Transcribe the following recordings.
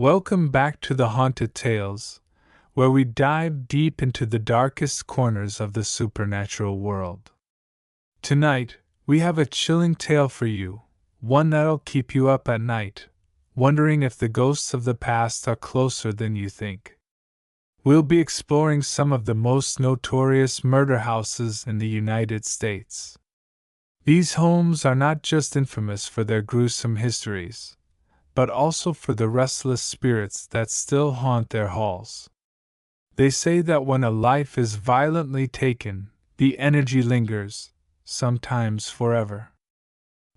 Welcome back to the Haunted Tales, where we dive deep into the darkest corners of the supernatural world. Tonight, we have a chilling tale for you, one that'll keep you up at night, wondering if the ghosts of the past are closer than you think. We'll be exploring some of the most notorious murder houses in the United States. These homes are not just infamous for their gruesome histories, but also for the restless spirits that still haunt their halls. They say that when a life is violently taken, the energy lingers, sometimes forever.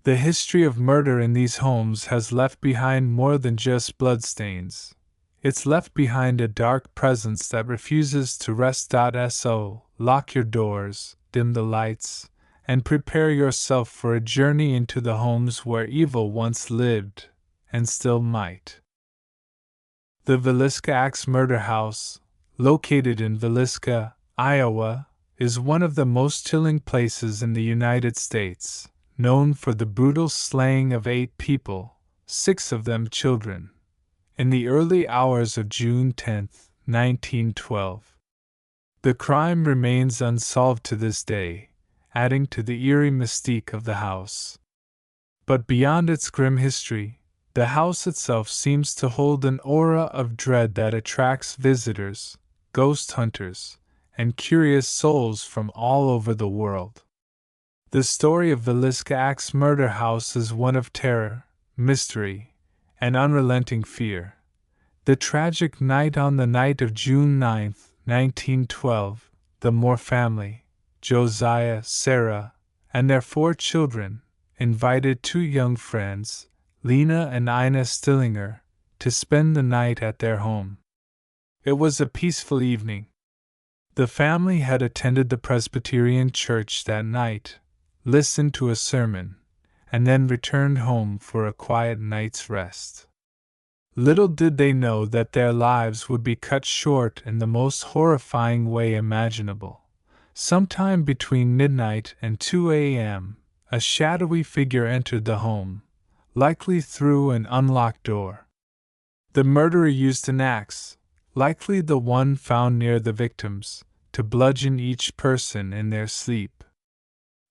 The history of murder in these homes has left behind more than just bloodstains. It's left behind a dark presence that refuses to rest. So, lock your doors, dim the lights, and prepare yourself for a journey into the homes where evil once lived, and still might. The Villisca Axe Murder House, located in Villisca, Iowa, is one of the most chilling places in the United States, known for the brutal slaying of 8 people, 6 of them children, in the early hours of June 10, 1912. The crime remains unsolved to this day, adding to the eerie mystique of the house. But beyond its grim history, the house itself seems to hold an aura of dread that attracts visitors, ghost hunters, and curious souls from all over the world. The story of Villisca Axe Murder House is one of terror, mystery, and unrelenting fear. The tragic night on the night of June 9, 1912, the Moore family, Josiah, Sarah, and their 4 children, invited 2 young friends, Lena and Ina Stillinger, to spend the night at their home. It was a peaceful evening. The family had attended the Presbyterian church that night, listened to a sermon, and then returned home for a quiet night's rest. Little did they know that their lives would be cut short in the most horrifying way imaginable. Sometime between midnight and 2 a.m., a shadowy figure entered the home, likely through an unlocked door. The murderer used an axe, likely the one found near the victims, to bludgeon each person in their sleep.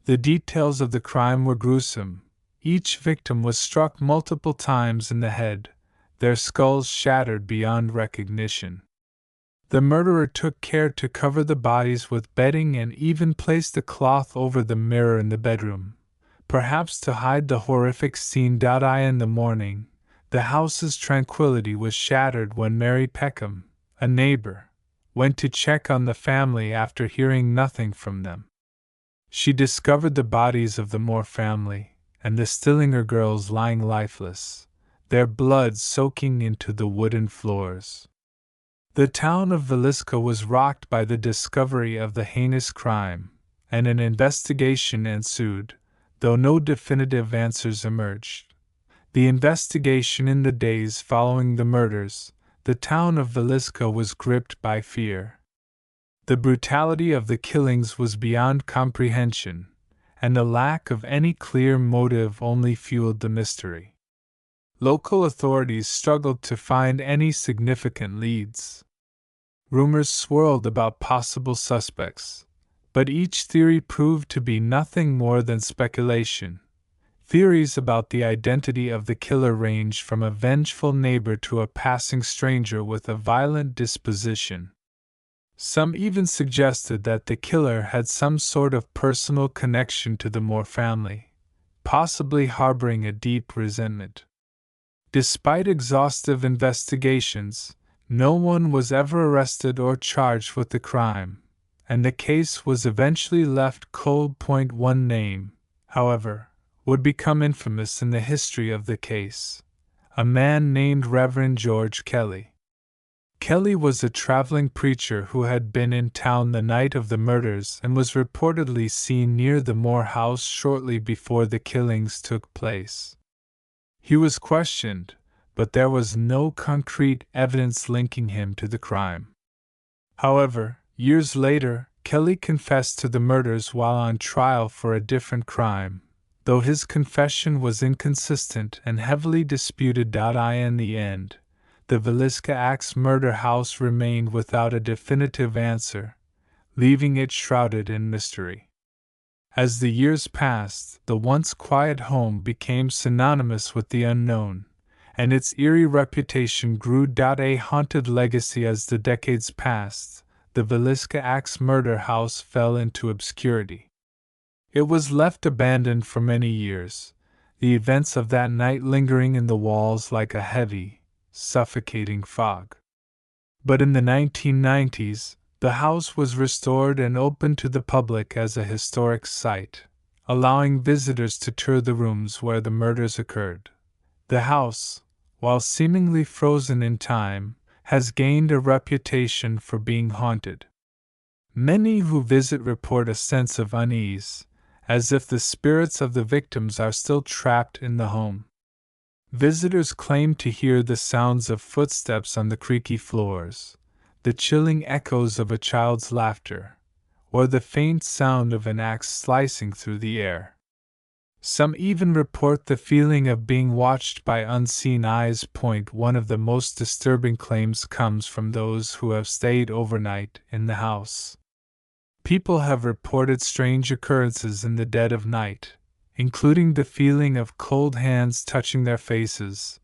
The details of the crime were gruesome. Each victim was struck multiple times in the head, their skulls shattered beyond recognition. The murderer took care to cover the bodies with bedding and even placed a cloth over the mirror in the bedroom, perhaps to hide the horrific scene. In the morning, the house's tranquility was shattered when Mary Peckham, a neighbor, went to check on the family after hearing nothing from them. She discovered the bodies of the Moore family and the Stillinger girls lying lifeless, their blood soaking into the wooden floors. The town of Villisca was rocked by the discovery of the heinous crime, and an investigation ensued, though no definitive answers emerged. The investigation in the days following the murders, the town of Villisca was gripped by fear. The brutality of the killings was beyond comprehension, and the lack of any clear motive only fueled the mystery. Local authorities struggled to find any significant leads. Rumors swirled about possible suspects, but each theory proved to be nothing more than speculation. Theories about the identity of the killer ranged from a vengeful neighbor to a passing stranger with a violent disposition. Some even suggested that the killer had some sort of personal connection to the Moore family, possibly harboring a deep resentment. Despite exhaustive investigations, no one was ever arrested or charged with the crime, and the case was eventually left cold. One name, however, would become infamous in the history of the case: a man named Reverend George Kelly. Kelly was a traveling preacher who had been in town the night of the murders and was reportedly seen near the Moore house shortly before the killings took place. He was questioned, but there was no concrete evidence linking him to the crime. However, years later, Kelly confessed to the murders while on trial for a different crime, though his confession was inconsistent and heavily disputed. In the end, the Villisca Axe murder house remained without a definitive answer, leaving it shrouded in mystery. As the years passed, the once quiet home became synonymous with the unknown, and its eerie reputation grew. A haunted legacy. As the decades passed, the Villisca Axe murder house fell into obscurity. It was left abandoned for many years, the events of that night lingering in the walls like a heavy, suffocating fog. But in the 1990s, the house was restored and opened to the public as a historic site, allowing visitors to tour the rooms where the murders occurred. The house, while seemingly frozen in time, has gained a reputation for being haunted. Many who visit report a sense of unease, as if the spirits of the victims are still trapped in the home. Visitors claim to hear the sounds of footsteps on the creaky floors, the chilling echoes of a child's laughter, or the faint sound of an axe slicing through the air. Some even report the feeling of being watched by unseen eyes. One of the most disturbing claims comes from those who have stayed overnight in the house. People have reported strange occurrences in the dead of night, including the feeling of cold hands touching their faces,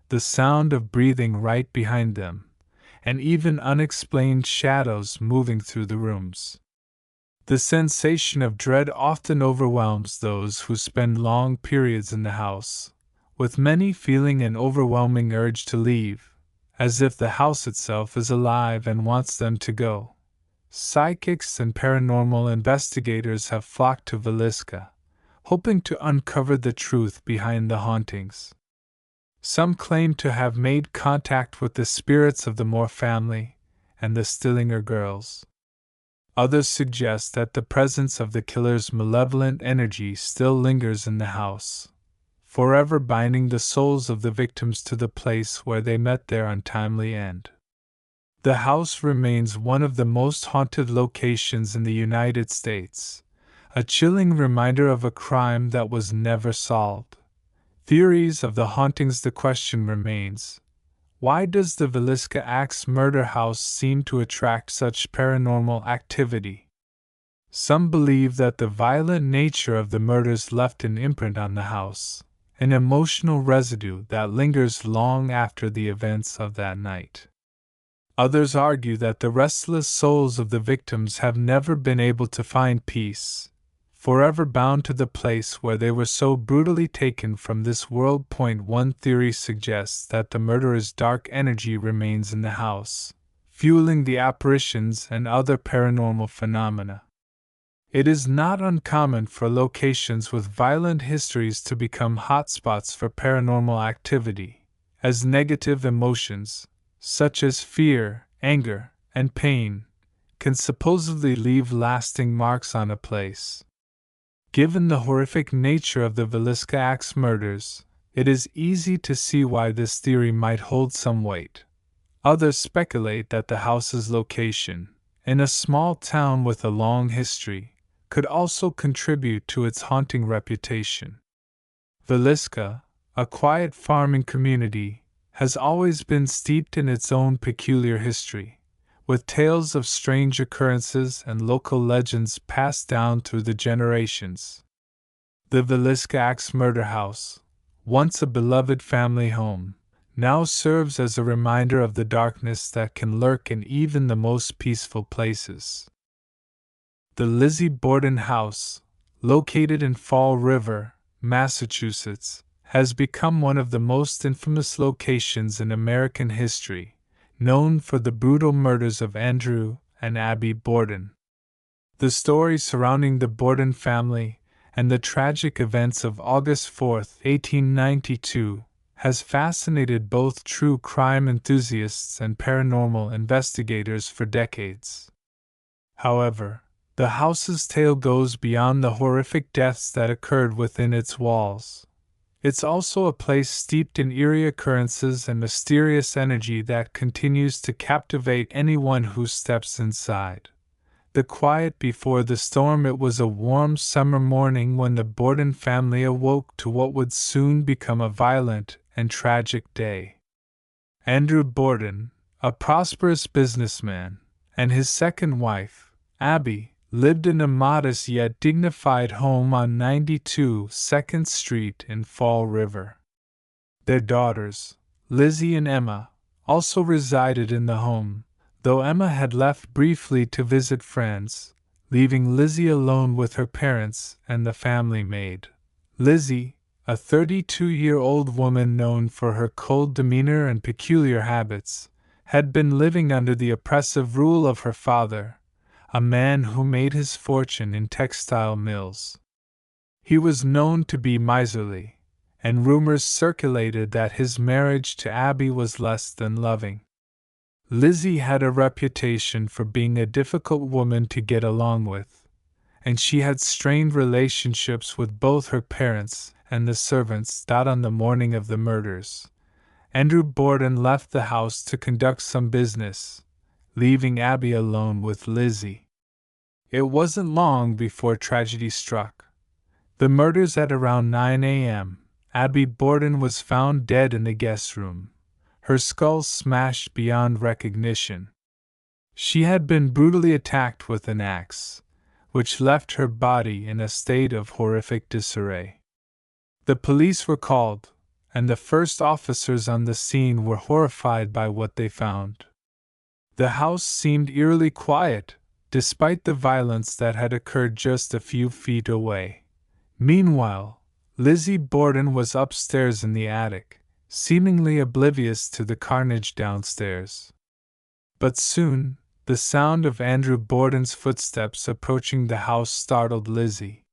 the sound of breathing right behind them, and even unexplained shadows moving through the rooms. The sensation of dread often overwhelms those who spend long periods in the house, with many feeling an overwhelming urge to leave, as if the house itself is alive and wants them to go. Psychics and paranormal investigators have flocked to Villisca, hoping to uncover the truth behind the hauntings. Some claim to have made contact with the spirits of the Moore family and the Stillinger girls. Others suggest that the presence of the killer's malevolent energy still lingers in the house, forever binding the souls of the victims to the place where they met their untimely end. The house remains one of the most haunted locations in the United States, a chilling reminder of a crime that was never solved. Theories of the hauntings. The question remains: why does the Villisca Axe murder house seem to attract such paranormal activity? Some believe that the violent nature of the murders left an imprint on the house, an emotional residue that lingers long after the events of that night. Others argue that the restless souls of the victims have never been able to find peace, forever bound to the place where they were so brutally taken from this world. One theory suggests that the murderer's dark energy remains in the house, fueling the apparitions and other paranormal phenomena. It is not uncommon for locations with violent histories to become hotspots for paranormal activity, as negative emotions, such as fear, anger, and pain, can supposedly leave lasting marks on a place. Given the horrific nature of the Villisca Axe murders, it is easy to see why this theory might hold some weight. Others speculate that the house's location, in a small town with a long history, could also contribute to its haunting reputation. Villisca, a quiet farming community, has always been steeped in its own peculiar history, with tales of strange occurrences and local legends passed down through the generations. The Villisca Axe murder house, once a beloved family home, now serves as a reminder of the darkness that can lurk in even the most peaceful places. The Lizzie Borden House, located in Fall River, Massachusetts, has become one of the most infamous locations in American history, known for the brutal murders of Andrew and Abby Borden. The story surrounding the Borden family and the tragic events of August 4, 1892, has fascinated both true crime enthusiasts and paranormal investigators for decades. However, the house's tale goes beyond the horrific deaths that occurred within its walls. It's also a place steeped in eerie occurrences and mysterious energy that continues to captivate anyone who steps inside. The quiet before the storm. It was a warm summer morning when the Borden family awoke to what would soon become a violent and tragic day. Andrew Borden, a prosperous businessman, and his second wife, Abby, lived in a modest yet dignified home on 92 2nd Street in Fall River. Their daughters, Lizzie and Emma, also resided in the home, though Emma had left briefly to visit friends, leaving Lizzie alone with her parents and the family maid. Lizzie, a 32-year-old woman known for her cold demeanor and peculiar habits, had been living under the oppressive rule of her father, a man who made his fortune in textile mills. He was known to be miserly, and rumors circulated that his marriage to Abby was less than loving. Lizzie had a reputation for being a difficult woman to get along with, and she had strained relationships with both her parents and the servants. On the morning of the murders, Andrew Borden left the house to conduct some business, leaving Abby alone with Lizzie. It wasn't long before tragedy struck. The murders at around 9 a.m., Abby Borden was found dead in the guest room, her skull smashed beyond recognition. She had been brutally attacked with an axe, which left her body in a state of horrific disarray. The police were called, and the first officers on the scene were horrified by what they found. The house seemed eerily quiet, despite the violence that had occurred just a few feet away. Meanwhile, Lizzie Borden was upstairs in the attic, seemingly oblivious to the carnage downstairs. But soon, the sound of Andrew Borden's footsteps approaching the house startled Lizzie.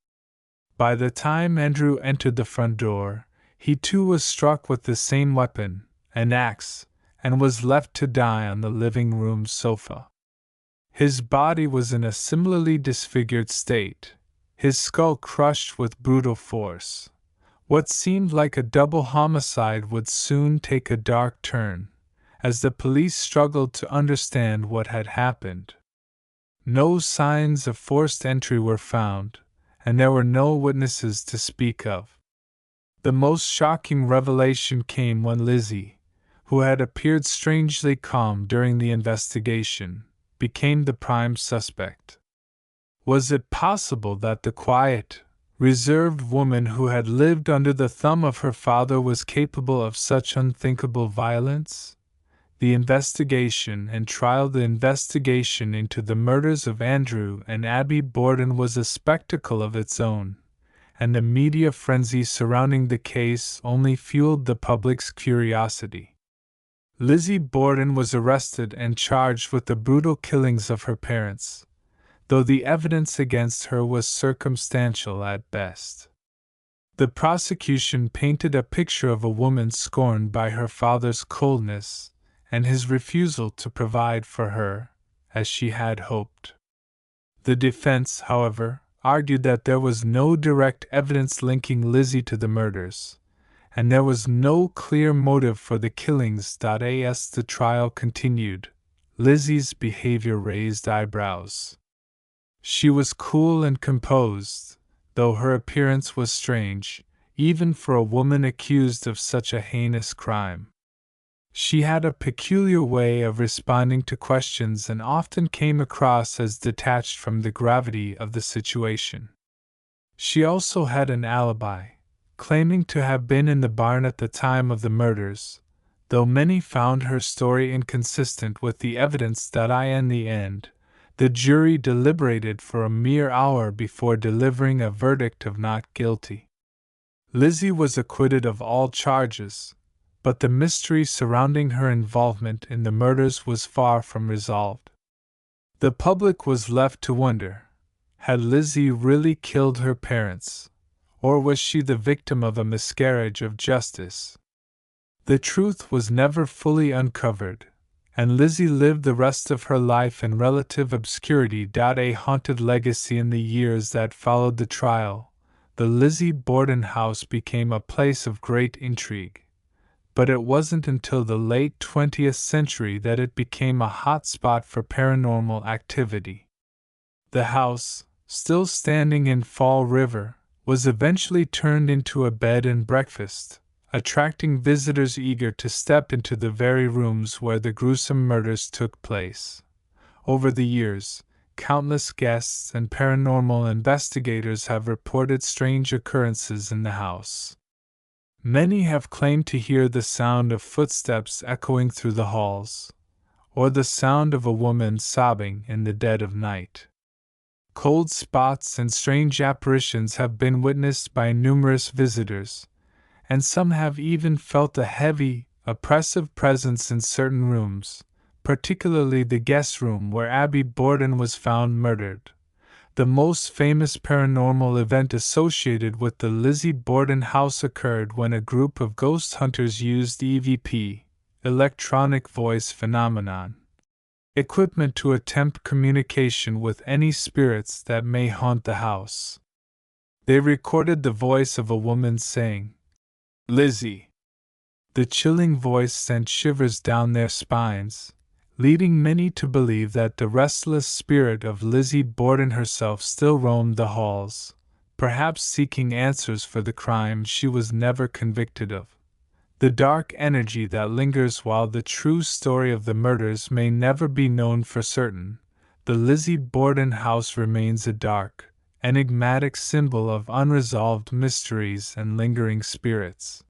By the time Andrew entered the front door, he too was struck with the same weapon, an axe, and was left to die on the living room sofa. His body was in a similarly disfigured state, his skull crushed with brutal force. What seemed like a double homicide would soon take a dark turn, as the police struggled to understand what had happened. No signs of forced entry were found, and there were no witnesses to speak of. The most shocking revelation came when Lizzie, who had appeared strangely calm during the investigation, became the prime suspect. Was it possible that the quiet, reserved woman who had lived under the thumb of her father was capable of such unthinkable violence? The investigation into the murders of Andrew and Abby Borden was a spectacle of its own, and the media frenzy surrounding the case only fueled the public's curiosity. Lizzie Borden was arrested and charged with the brutal killings of her parents, though the evidence against her was circumstantial at best. The prosecution painted a picture of a woman scorned by her father's coldness and his refusal to provide for her, as she had hoped. The defense, however, argued that there was no direct evidence linking Lizzie to the murders, and there was no clear motive for the killings. As the trial continued, Lizzie's behavior raised eyebrows. She was cool and composed, though her appearance was strange, even for a woman accused of such a heinous crime. She had a peculiar way of responding to questions and often came across as detached from the gravity of the situation. She also had an alibi, claiming to have been in the barn at the time of the murders, though many found her story inconsistent with the evidence. In the end, the jury deliberated for a mere hour before delivering a verdict of not guilty. Lizzie was acquitted of all charges, but the mystery surrounding her involvement in the murders was far from resolved. The public was left to wonder, had Lizzie really killed her parents, or was she the victim of a miscarriage of justice? The truth was never fully uncovered, and Lizzie lived the rest of her life in relative obscurity. A haunted legacy in the years that followed the trial, the Lizzie Borden House became a place of great intrigue. But it wasn't until the late 20th century that it became a hotspot for paranormal activity. The house, still standing in Fall River, was eventually turned into a bed and breakfast, attracting visitors eager to step into the very rooms where the gruesome murders took place. Over the years, countless guests and paranormal investigators have reported strange occurrences in the house. Many have claimed to hear the sound of footsteps echoing through the halls, or the sound of a woman sobbing in the dead of night. Cold spots and strange apparitions have been witnessed by numerous visitors, and some have even felt a heavy, oppressive presence in certain rooms, particularly the guest room where Abby Borden was found murdered. The most famous paranormal event associated with the Lizzie Borden House occurred when a group of ghost hunters used EVP, electronic voice phenomenon, equipment to attempt communication with any spirits that may haunt the house. They recorded the voice of a woman saying, "Lizzie." The chilling voice sent shivers down their spines, leading many to believe that the restless spirit of Lizzie Borden herself still roamed the halls, perhaps seeking answers for the crime she was never convicted of. The dark energy that lingers while the true story of the murders may never be known for certain, the Lizzie Borden house remains a dark, enigmatic symbol of unresolved mysteries and lingering spirits.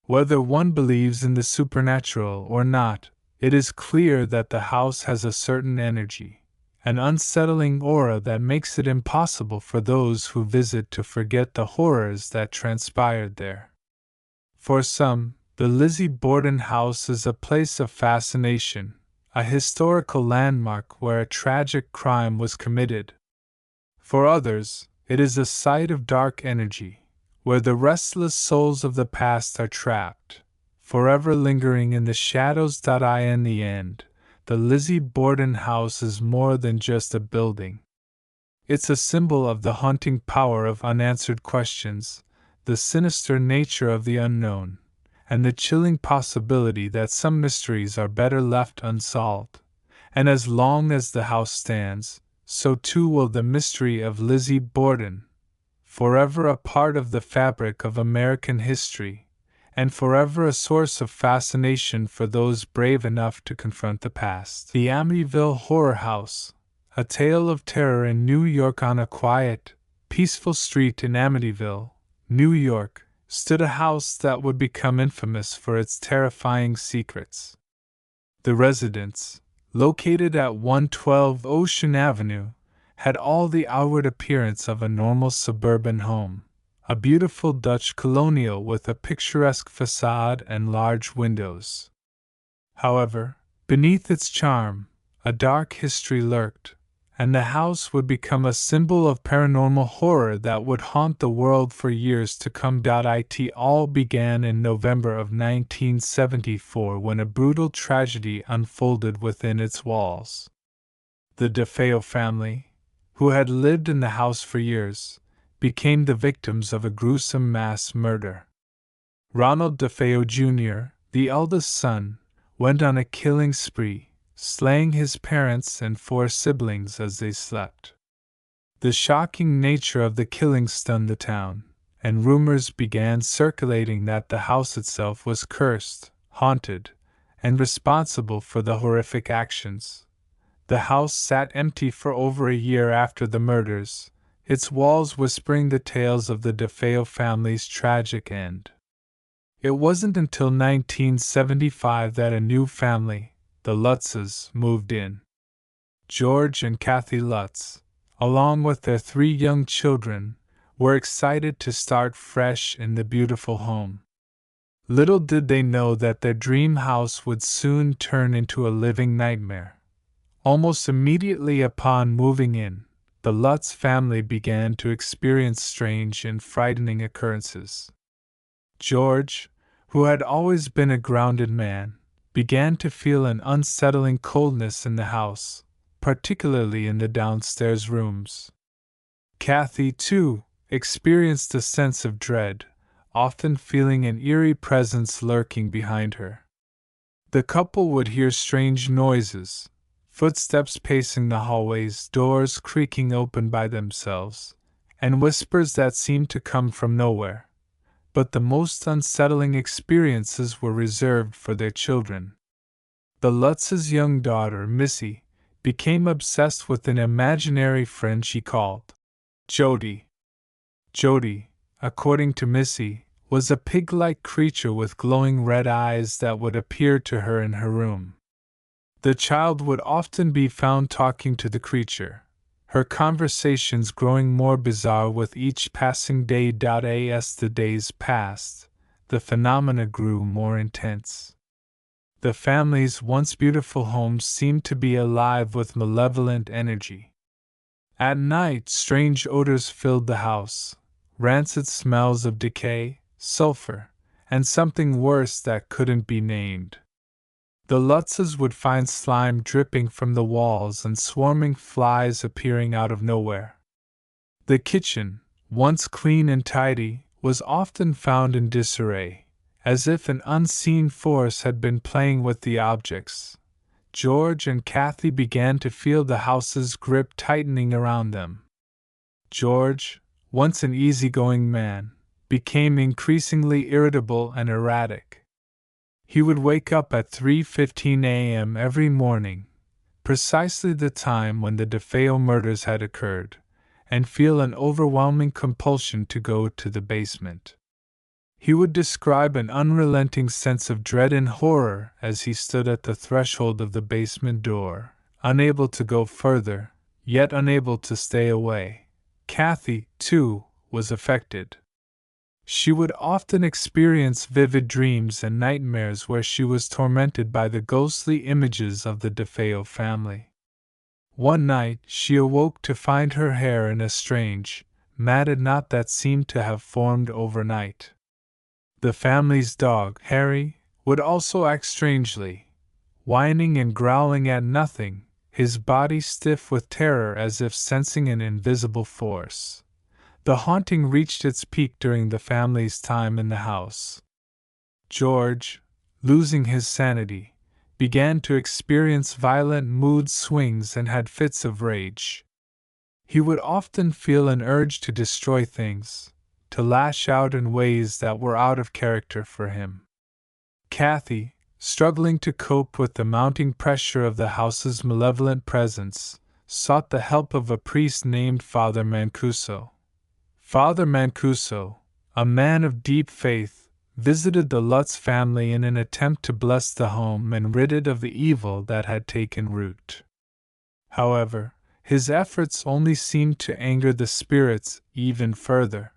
Whether one believes in the supernatural or not, it is clear that the house has a certain energy, an unsettling aura that makes it impossible for those who visit to forget the horrors that transpired there. For some, the Lizzie Borden house is a place of fascination, a historical landmark where a tragic crime was committed. For others, it is a site of dark energy, where the restless souls of the past are trapped, forever lingering in the shadows. In the end, the Lizzie Borden house is more than just a building. It's a symbol of the haunting power of unanswered questions, the sinister nature of the unknown, and the chilling possibility that some mysteries are better left unsolved. And as long as the house stands, so too will the mystery of Lizzie Borden, forever a part of the fabric of American history, and forever a source of fascination for those brave enough to confront the past. The Amityville Horror House, a tale of terror in New York. On a quiet, peaceful street in Amityville, New York, stood a house that would become infamous for its terrifying secrets. The residence, located at 112 Ocean Avenue, had all the outward appearance of a normal suburban home, a beautiful Dutch colonial with a picturesque facade and large windows. However, beneath its charm, a dark history lurked, and the house would become a symbol of paranormal horror that would haunt the world for years to come. It all began in November of 1974 when a brutal tragedy unfolded within its walls. The DeFeo family, who had lived in the house for years, became the victims of a gruesome mass murder. Ronald DeFeo Jr., the eldest son, went on a killing spree, slaying his parents and 4 siblings as they slept. The shocking nature of the killing stunned the town, and rumors began circulating that the house itself was cursed, haunted, and responsible for the horrific actions. The house sat empty for over a year after the murders, its walls whispering the tales of the DeFeo family's tragic end. It wasn't until 1975 that a new family, the Lutzes, moved in. George and Kathy Lutz, along with their 3 young children, were excited to start fresh in the beautiful home. Little did they know that their dream house would soon turn into a living nightmare. Almost immediately upon moving in, the Lutz family began to experience strange and frightening occurrences. George, who had always been a grounded man, began to feel an unsettling coldness in the house, particularly in the downstairs rooms. Kathy, too, experienced a sense of dread, often feeling an eerie presence lurking behind her. The couple would hear strange noises, footsteps pacing the hallways, doors creaking open by themselves, and whispers that seemed to come from nowhere. but the most unsettling experiences were reserved for their children. The Lutz's young daughter, Missy, became obsessed with an imaginary friend she called Jody. Jody, according to Missy, was a pig-like creature with glowing red eyes that would appear to her in her room. The child would often be found talking to the creature, her conversations growing more bizarre with each passing day. As the days passed, the phenomena grew more intense. The family's once beautiful home seemed to be alive with malevolent energy. At night, strange odors filled the house, rancid smells of decay, sulfur, and something worse that couldn't be named. The Lutzes would find slime dripping from the walls and swarming flies appearing out of nowhere. The kitchen, once clean and tidy, was often found in disarray, as if an unseen force had been playing with the objects. George and Kathy began to feel the house's grip tightening around them. George, once an easygoing man, became increasingly irritable and erratic. He would wake up at 3:15 a.m. every morning, precisely the time when the DeFeo murders had occurred, and feel an overwhelming compulsion to go to the basement. He would describe an unrelenting sense of dread and horror as he stood at the threshold of the basement door, unable to go further, yet unable to stay away. Kathy, too, was affected. She would often experience vivid dreams and nightmares where she was tormented by the ghostly images of the DeFeo family. One night she awoke to find her hair in a strange, matted knot that seemed to have formed overnight. The family's dog, Harry, would also act strangely, whining and growling at nothing, his body stiff with terror as if sensing an invisible force. The haunting reached its peak during the family's time in the house. George, losing his sanity, began to experience violent mood swings and had fits of rage. He would often feel an urge to destroy things, to lash out in ways that were out of character for him. Kathy, struggling to cope with the mounting pressure of the house's malevolent presence, sought the help of a priest named Father Mancuso. Father Mancuso, a man of deep faith, visited the Lutz family in an attempt to bless the home and rid it of the evil that had taken root. However, his efforts only seemed to anger the spirits even further.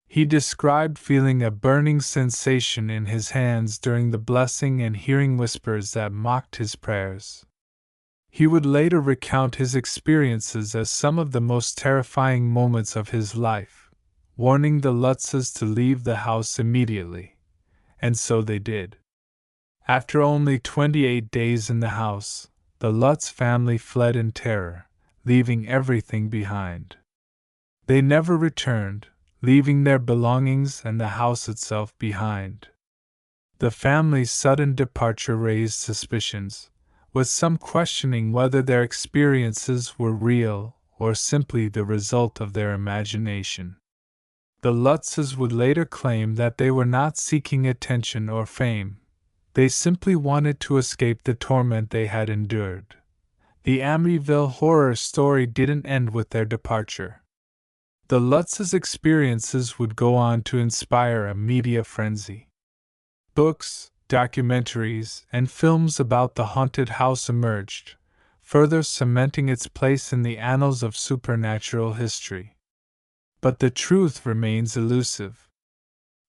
He described feeling a burning sensation in his hands during the blessing and hearing whispers that mocked his prayers. He would later recount his experiences as some of the most terrifying moments of his life, warning the Lutzes to leave the house immediately. And so they did. After only 28 days in the house, the Lutz family fled in terror, leaving everything behind. They never returned, leaving their belongings and the house itself behind. The family's sudden departure raised suspicions, with some questioning whether their experiences were real or simply the result of their imagination. The Lutzes would later claim that they were not seeking attention or fame. They simply wanted to escape the torment they had endured. The Amityville horror story didn't end with their departure. The Lutzes' experiences would go on to inspire a media frenzy. Books, documentaries, and films about the haunted house emerged, further cementing its place in the annals of supernatural history. But the truth remains elusive.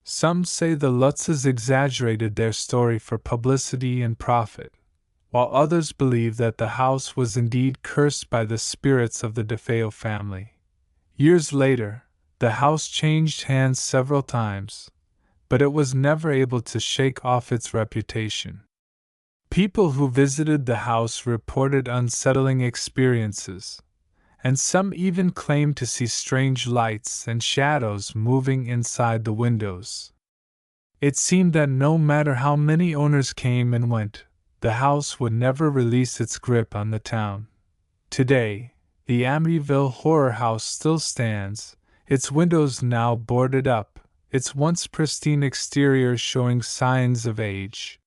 Some say the Lutzes exaggerated their story for publicity and profit, while others believe that the house was indeed cursed by the spirits of the DeFeo family. Years later, the house changed hands several times, but it was never able to shake off its reputation. People who visited the house reported unsettling experiences, and some even claimed to see strange lights and shadows moving inside the windows. It seemed that no matter how many owners came and went, the house would never release its grip on the town. Today, the Amityville Horror House still stands, its windows now boarded up, its once pristine exterior showing signs of age.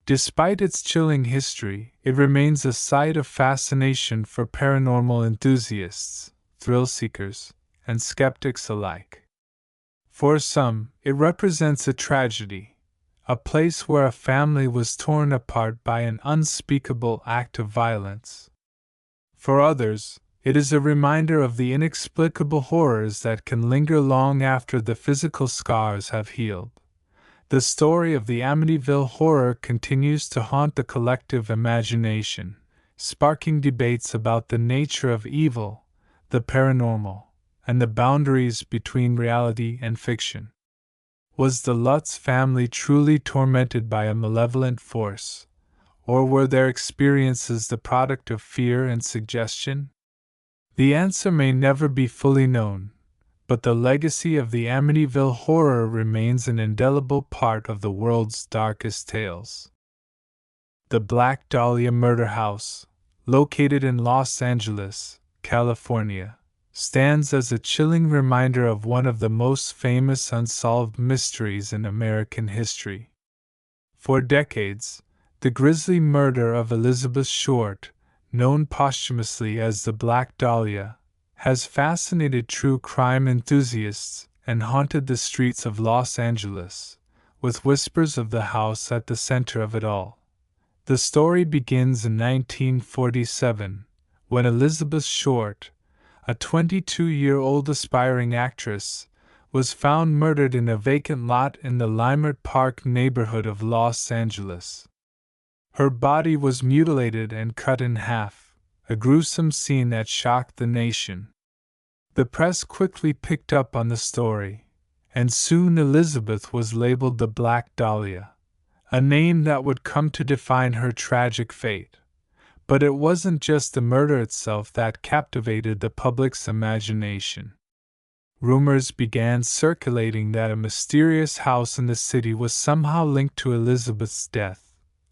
Despite its chilling history, it remains a site of fascination for paranormal enthusiasts, thrill seekers, and skeptics alike. For some, it represents a tragedy, a place where a family was torn apart by an unspeakable act of violence. For others, it is a reminder of the inexplicable horrors that can linger long after the physical scars have healed. The story of the Amityville Horror continues to haunt the collective imagination, sparking debates about the nature of evil, the paranormal, and the boundaries between reality and fiction. Was the Lutz family truly tormented by a malevolent force, or were their experiences the product of fear and suggestion? The answer may never be fully known, but the legacy of the Amityville Horror remains an indelible part of the world's darkest tales. The Black Dahlia Murder House, located in Los Angeles, California, stands as a chilling reminder of one of the most famous unsolved mysteries in American history. For decades, the grisly murder of Elizabeth Short, known posthumously as the Black Dahlia, has fascinated true crime enthusiasts and haunted the streets of Los Angeles, with whispers of the house at the center of it all. The story begins in 1947, when Elizabeth Short, a 22-year-old aspiring actress, was found murdered in a vacant lot in the Leimert Park neighborhood of Los Angeles. Her body was mutilated and cut in half, a gruesome scene that shocked the nation. The press quickly picked up on the story, and soon Elizabeth was labeled the Black Dahlia, a name that would come to define her tragic fate. But it wasn't just the murder itself that captivated the public's imagination. Rumors began circulating that a mysterious house in the city was somehow linked to Elizabeth's death.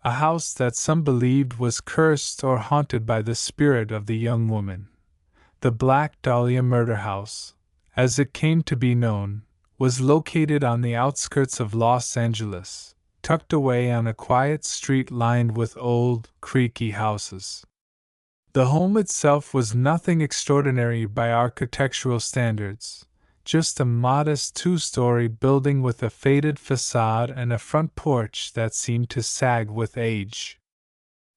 A house that some believed was cursed or haunted by the spirit of the young woman. The Black Dahlia Murder House, as it came to be known, was located on the outskirts of Los Angeles, tucked away on a quiet street lined with old, creaky houses. The home itself was nothing extraordinary by architectural standards, just a modest two-story building with a faded facade and a front porch that seemed to sag with age.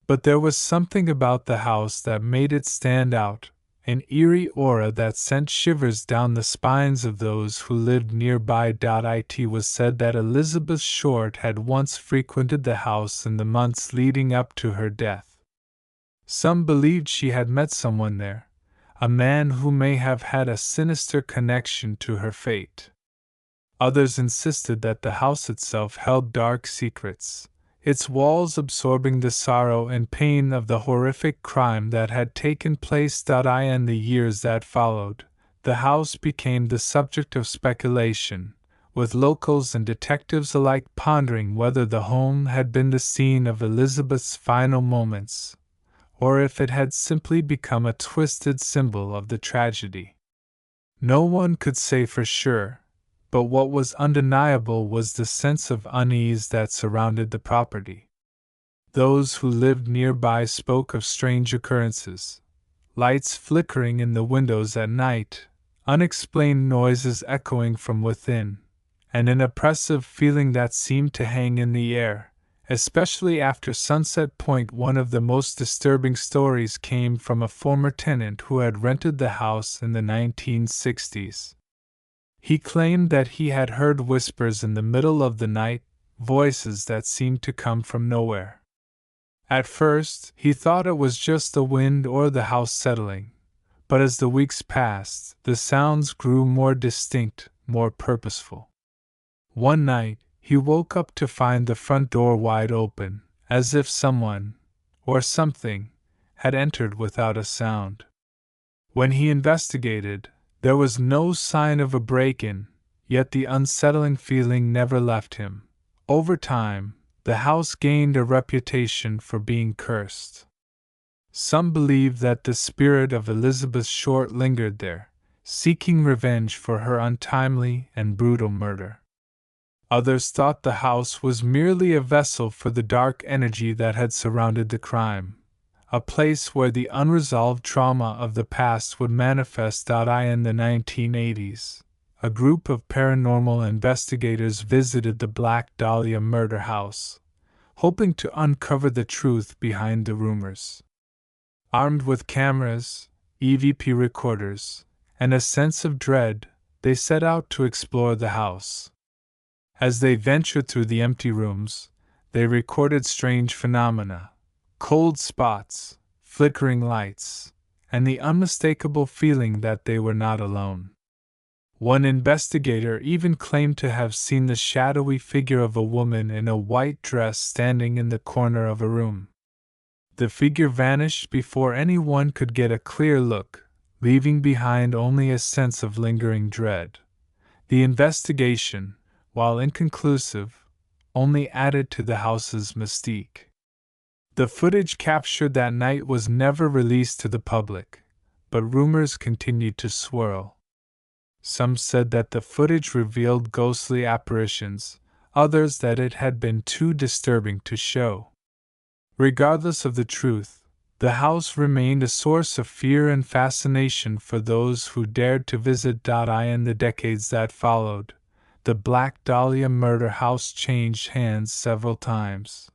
But there was something about the house that made it stand out, an eerie aura that sent shivers down the spines of those who lived nearby. It was said that Elizabeth Short had once frequented the house in the months leading up to her death. Some believed she had met someone there, a man who may have had a sinister connection to her fate. Others insisted that the house itself held dark secrets, its walls absorbing the sorrow and pain of the horrific crime that had taken place. In the years that followed, the house became the subject of speculation, with locals and detectives alike pondering whether the home had been the scene of Elizabeth's final moments, or if it had simply become a twisted symbol of the tragedy. No one could say for sure, but what was undeniable was the sense of unease that surrounded the property. Those who lived nearby spoke of strange occurrences, lights flickering in the windows at night, unexplained noises echoing from within, and an oppressive feeling that seemed to hang in the air, especially after Sunset Point. One of the most disturbing stories came from a former tenant who had rented the house in the 1960s. He claimed that he had heard whispers in the middle of the night, voices that seemed to come from nowhere. At first, he thought it was just the wind or the house settling, but as the weeks passed, the sounds grew more distinct, more purposeful. One night, he woke up to find the front door wide open, as if someone, or something, had entered without a sound. When he investigated, there was no sign of a break-in, yet the unsettling feeling never left him. Over time, the house gained a reputation for being cursed. Some believed that the spirit of Elizabeth Short lingered there, seeking revenge for her untimely and brutal murder. Others thought the house was merely a vessel for the dark energy that had surrounded the crime, a place where the unresolved trauma of the past would manifest. In the 1980s, a group of paranormal investigators visited the Black Dahlia murder house, hoping to uncover the truth behind the rumors. Armed with cameras, EVP recorders, and a sense of dread, they set out to explore the house. As they ventured through the empty rooms, they recorded strange phenomena: cold spots, flickering lights, and the unmistakable feeling that they were not alone. One investigator even claimed to have seen the shadowy figure of a woman in a white dress standing in the corner of a room. The figure vanished before anyone could get a clear look, leaving behind only a sense of lingering dread. The investigation, while inconclusive, only added to the house's mystique. The footage captured that night was never released to the public, but rumors continued to swirl. Some said that the footage revealed ghostly apparitions, others that it had been too disturbing to show. Regardless of the truth, the house remained a source of fear and fascination for those who dared to visit. In the decades that followed, the Black Dahlia murder house changed hands several times.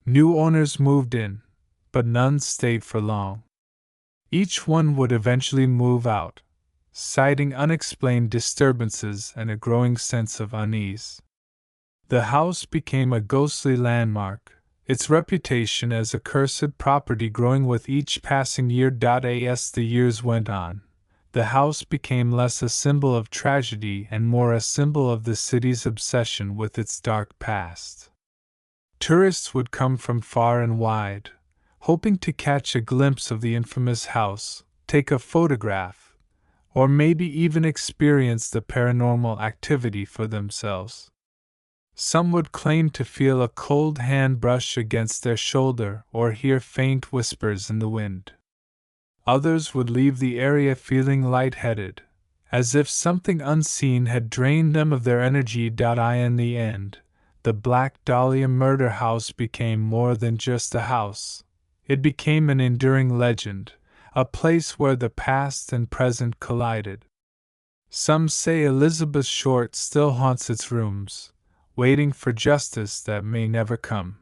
New owners moved in, but none stayed for long. Each one would eventually move out, citing unexplained disturbances and a growing sense of unease. The house became a ghostly landmark, its reputation as a cursed property growing with each passing year. As the years went on, the house became less a symbol of tragedy and more a symbol of the city's obsession with its dark past. Tourists would come from far and wide, hoping to catch a glimpse of the infamous house, take a photograph, or maybe even experience the paranormal activity for themselves. Some would claim to feel a cold hand brush against their shoulder or hear faint whispers in the wind. Others would leave the area feeling lightheaded, as if something unseen had drained them of their energy. In the end, the Black Dahlia murder house became more than just a house. It became an enduring legend, a place where the past and present collided. Some say Elizabeth Short still haunts its rooms, waiting for justice that may never come.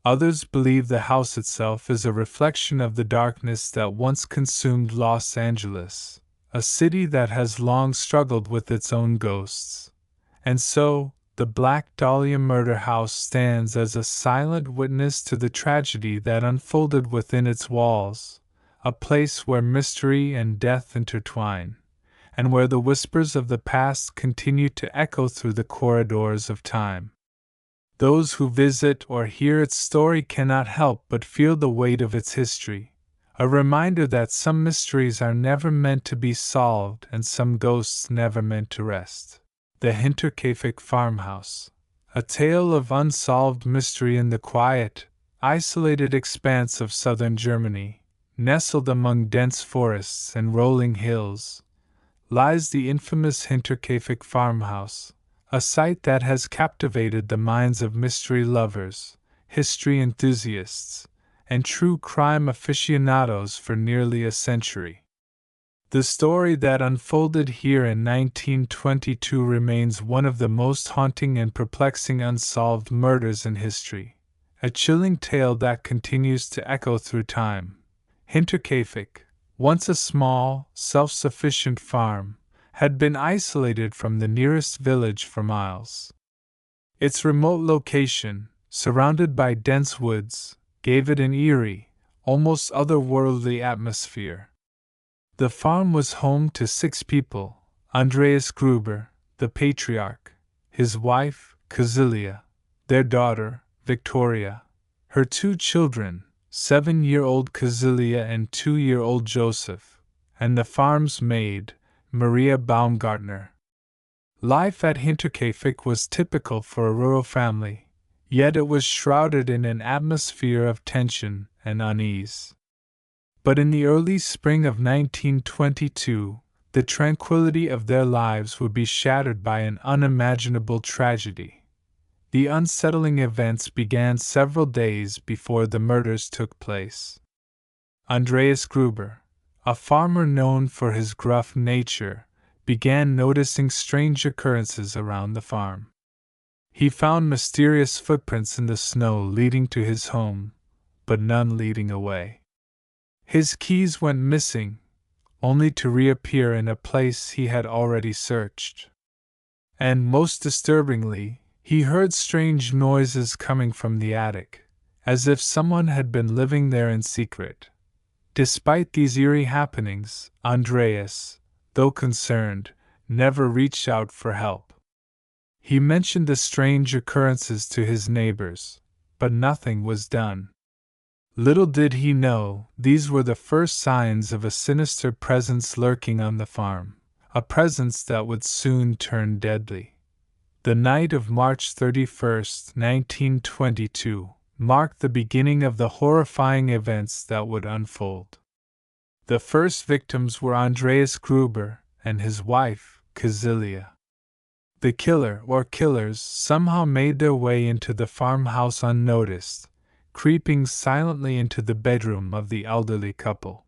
Others believe the house itself is a reflection of the darkness that once consumed Los Angeles, a city that has long struggled with its own ghosts. And so, the Black Dahlia murder house stands as a silent witness to the tragedy that unfolded within its walls, a place where mystery and death intertwine, and where the whispers of the past continue to echo through the corridors of time. Those who visit or hear its story cannot help but feel the weight of its history, a reminder that some mysteries are never meant to be solved and some ghosts never meant to rest. The Hinterkaifeck Farmhouse, a tale of unsolved mystery in the quiet, isolated expanse of southern Germany, nestled among dense forests and rolling hills, lies the infamous Hinterkaifeck Farmhouse, a site that has captivated the minds of mystery lovers, history enthusiasts, and true crime aficionados for nearly a century. The story that unfolded here in 1922 remains one of the most haunting and perplexing unsolved murders in history, a chilling tale that continues to echo through time. Hinterkaifeck, once a small, self-sufficient farm, had been isolated from the nearest village for miles. Its remote location, surrounded by dense woods, gave it an eerie, almost otherworldly atmosphere. The farm was home to 6 people: Andreas Gruber, the patriarch, his wife, Kazilia, their daughter, Victoria, her 2 children, 7-year-old Kazilia and 2-year-old Joseph, and the farm's maid, Maria Baumgartner. Life at Hinterkaifeck was typical for a rural family, yet it was shrouded in an atmosphere of tension and unease. But in the early spring of 1922, the tranquility of their lives would be shattered by an unimaginable tragedy. The unsettling events began several days before the murders took place. Andreas Gruber, a farmer known for his gruff nature, began noticing strange occurrences around the farm. He found mysterious footprints in the snow leading to his home, but none leading away. His keys went missing, only to reappear in a place he had already searched. And most disturbingly, he heard strange noises coming from the attic, as if someone had been living there in secret. Despite these eerie happenings, Andreas, though concerned, never reached out for help. He mentioned the strange occurrences to his neighbors, but nothing was done. Little did he know, these were the first signs of a sinister presence lurking on the farm, a presence that would soon turn deadly. The night of March 31st, 1922, marked the beginning of the horrifying events that would unfold. The first victims were Andreas Gruber and his wife, Kazilia. The killer or killers somehow made their way into the farmhouse unnoticed, creeping silently into the bedroom of the elderly couple.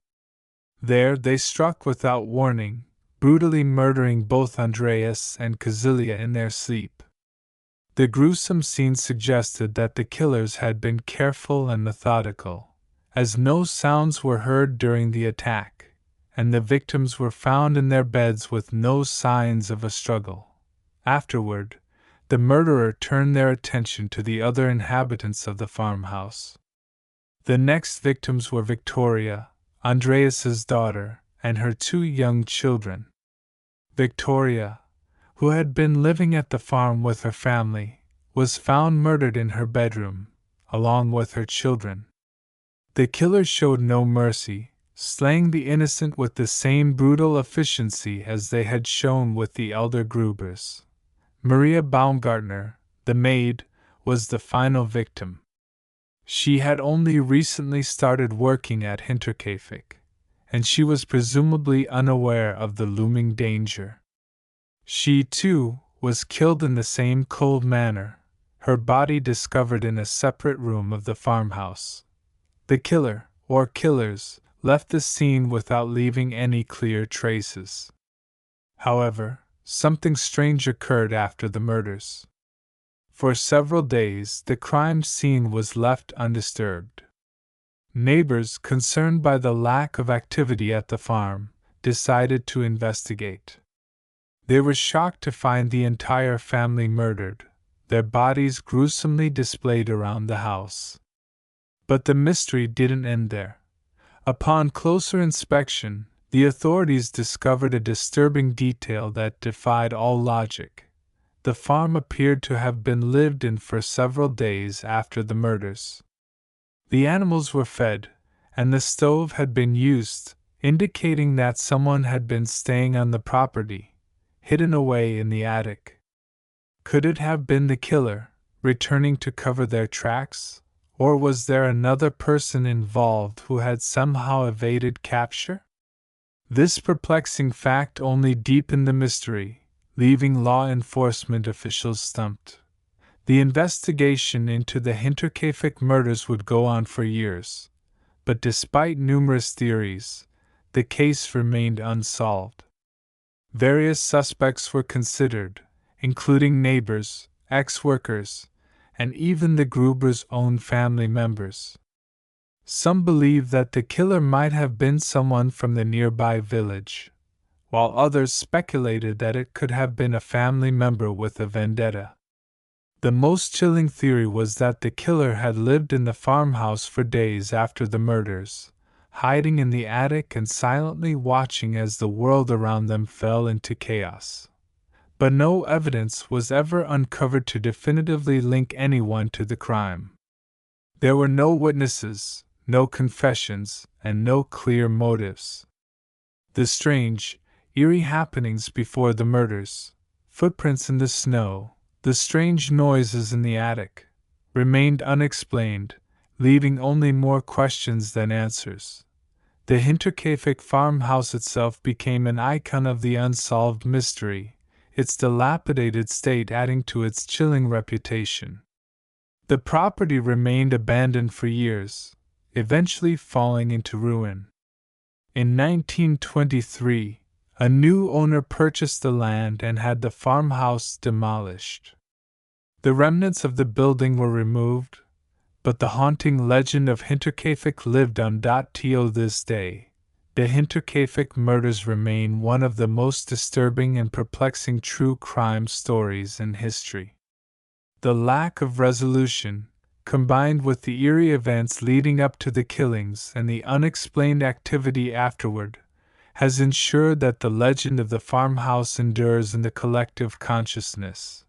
There they struck without warning, brutally murdering both Andreas and Kazilia in their sleep. The gruesome scene suggested that the killers had been careful and methodical, as no sounds were heard during the attack, and the victims were found in their beds with no signs of a struggle. Afterward, the murderer turned their attention to the other inhabitants of the farmhouse. The next victims were Victoria, Andreas's daughter, and her two young children. Victoria, who had been living at the farm with her family, was found murdered in her bedroom, along with her children. The killers showed no mercy, slaying the innocent with the same brutal efficiency as they had shown with the elder Grubers. Maria Baumgartner, the maid, was the final victim. She had only recently started working at Hinterkaifeck, and she was presumably unaware of the looming danger. She, too, was killed in the same cold manner, her body discovered in a separate room of the farmhouse. The killer, or killers, left the scene without leaving any clear traces. However, something strange occurred after the murders. For several days, the crime scene was left undisturbed. Neighbors, concerned by the lack of activity at the farm, decided to investigate. They were shocked to find the entire family murdered, their bodies gruesomely displayed around the house. But the mystery didn't end there. Upon closer inspection, the authorities discovered a disturbing detail that defied all logic. The farm appeared to have been lived in for several days after the murders. The animals were fed, and the stove had been used, indicating that someone had been staying on the property, hidden away in the attic. Could it have been the killer, returning to cover their tracks? Or was there another person involved who had somehow evaded capture? This perplexing fact only deepened the mystery, leaving law enforcement officials stumped. The investigation into the Hinterkaifeck murders would go on for years, but despite numerous theories, the case remained unsolved. Various suspects were considered, including neighbors, ex-workers, and even the Grubers' own family members. Some believed that the killer might have been someone from the nearby village, while others speculated that it could have been a family member with a vendetta. The most chilling theory was that the killer had lived in the farmhouse for days after the murders, hiding in the attic and silently watching as the world around them fell into chaos. But no evidence was ever uncovered to definitively link anyone to the crime. There were no witnesses, no confessions, and no clear motives. The strange, eerie happenings before the murders, footprints in the snow, the strange noises in the attic, remained unexplained, leaving only more questions than answers. the Hinterkaifeck farmhouse itself became an icon of the unsolved mystery, its dilapidated state adding to its chilling reputation. The property remained abandoned for years, eventually falling into ruin. In 1923, a new owner purchased the land and had the farmhouse demolished. The remnants of the building were removed, but the haunting legend of Hinterkaifeck lived on. To this day, the Hinterkaifeck murders remain one of the most disturbing and perplexing true crime stories in history. The lack of resolution, combined with the eerie events leading up to the killings and the unexplained activity afterward, has ensured that the legend of the farmhouse endures in the collective consciousness.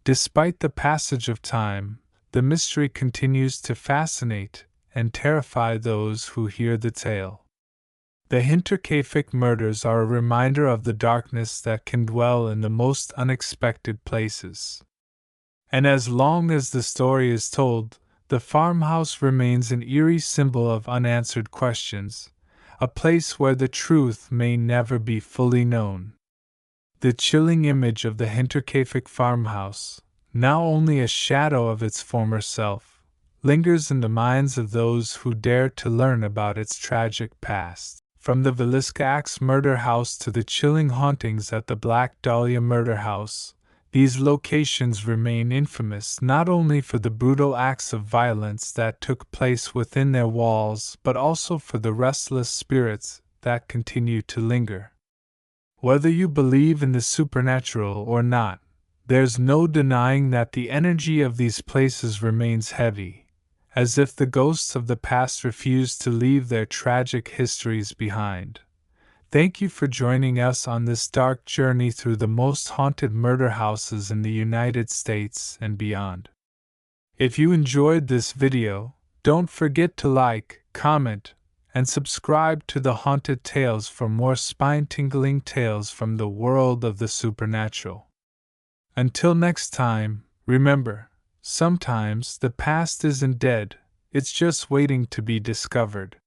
Despite the passage of time, the mystery continues to fascinate and terrify those who hear the tale. The Hinterkaifeck murders are a reminder of the darkness that can dwell in the most unexpected places. And as long as the story is told, the farmhouse remains an eerie symbol of unanswered questions, a place where the truth may never be fully known. The chilling image of the Hinterkaifeck farmhouse, now only a shadow of its former self, lingers in the minds of those who dare to learn about its tragic past. From the Villisca Axe murder house to the chilling hauntings at the Black Dahlia murder house, these locations remain infamous not only for the brutal acts of violence that took place within their walls but also for the restless spirits that continue to linger. Whether you believe in the supernatural or not, there's no denying that the energy of these places remains heavy, as if the ghosts of the past refuse to leave their tragic histories behind. Thank you for joining us on this dark journey through the most haunted murder houses in the United States and beyond. If you enjoyed this video, don't forget to like, comment, and subscribe to the Haunted Tales for more spine-tingling tales from the world of the supernatural. Until next time, remember, sometimes the past isn't dead, it's just waiting to be discovered.